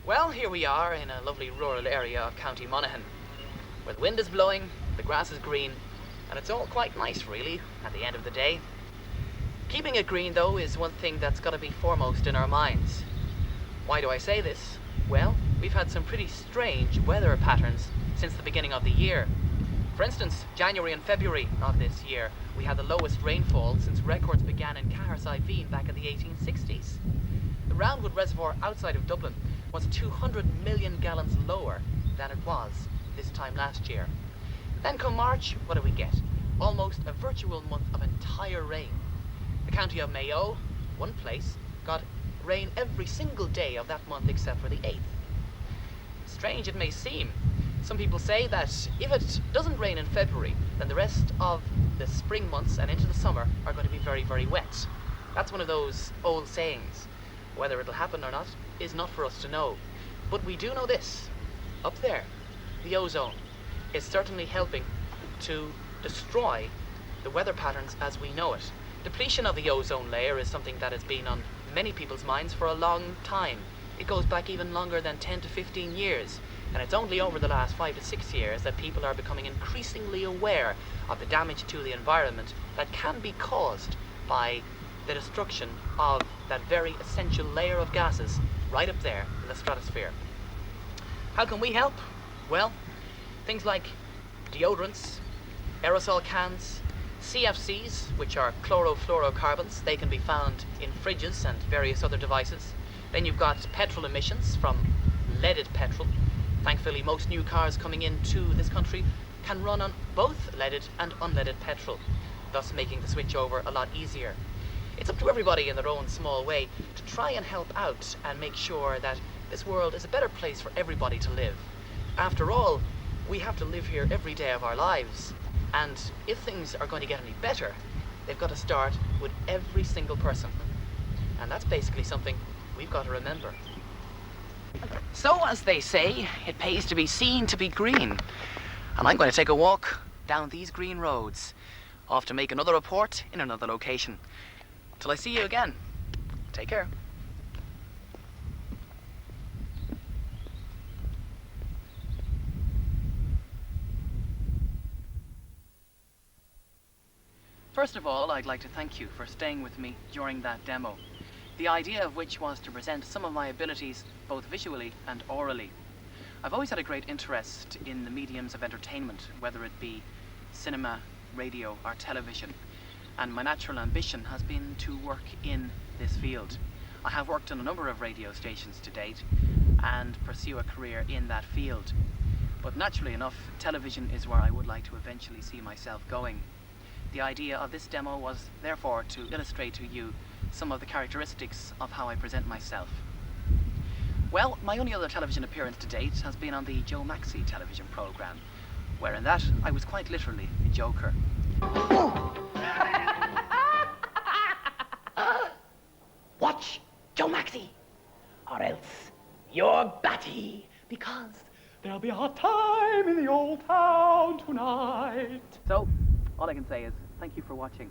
Well, here we are in a lovely rural area of County Monaghan, where the wind is blowing, the grass is green, and it's all quite nice, really, at the end of the day. Keeping it green, though, is one thing that's got to be foremost in our minds. Why do I say this? Well, we've had some pretty strange weather patterns since the beginning of the year. For instance, January and February of this year, we had the lowest rainfall since records began in Cahersiveen back in the 1860s. The Roundwood Reservoir outside of Dublin was 200 million gallons lower than it was this time last year. Then come March, what do we get? Almost a virtual month of entire rain. The county of Mayo, one place, got rain every single day of that month except for the 8th. Strange it may seem, some people say that if it doesn't rain in February, then the rest of the spring months and into the summer are going to be very, very wet. That's one of those old sayings. Whether it'll happen or not is not for us to know. But we do know this. Up there, the ozone is certainly helping to destroy the weather patterns as we know it. Depletion of the ozone layer is something that has been on many people's minds for a long time. It goes back even longer than 10 to 15 years. And it's only over the last 5 to 6 years that people are becoming increasingly aware of the damage to the environment that can be caused by the destruction of that very essential layer of gases right up there in the stratosphere. How can we help? Well, things like deodorants, aerosol cans, CFCs, which are chlorofluorocarbons. They can be found in fridges and various other devices. Then you've got petrol emissions from leaded petrol. Thankfully, most new cars coming into this country can run on both leaded and unleaded petrol, thus making the switch over a lot easier. It's up to everybody in their own small way to try and help out and make sure that this world is a better place for everybody to live. After all, we have to live here every day of our lives, and if things are going to get any better, they've got to start with every single person. And that's basically something we've got to remember. So, as they say, it pays to be seen to be green. And I'm going to take a walk down these green roads, off to make another report in another location. Till I see you again, take care. First of all, I'd like to thank you for staying with me during that demo, the idea of which was to present some of my abilities both visually and orally. I've always had a great interest in the mediums of entertainment, whether it be cinema, radio or television, and my natural ambition has been to work in this field. I have worked on a number of radio stations to date and pursue a career in that field. But naturally enough, television is where I would like to eventually see myself going. The idea of this demo was therefore to illustrate to you some of the characteristics of how I present myself. Well, my only other television appearance to date has been on the Joe Maxey television programme, where in that I was quite literally a joker. Watch Joe Maxey, or else you're batty, because there'll be a hot time in the old town tonight. So, all I can say is thank you for watching.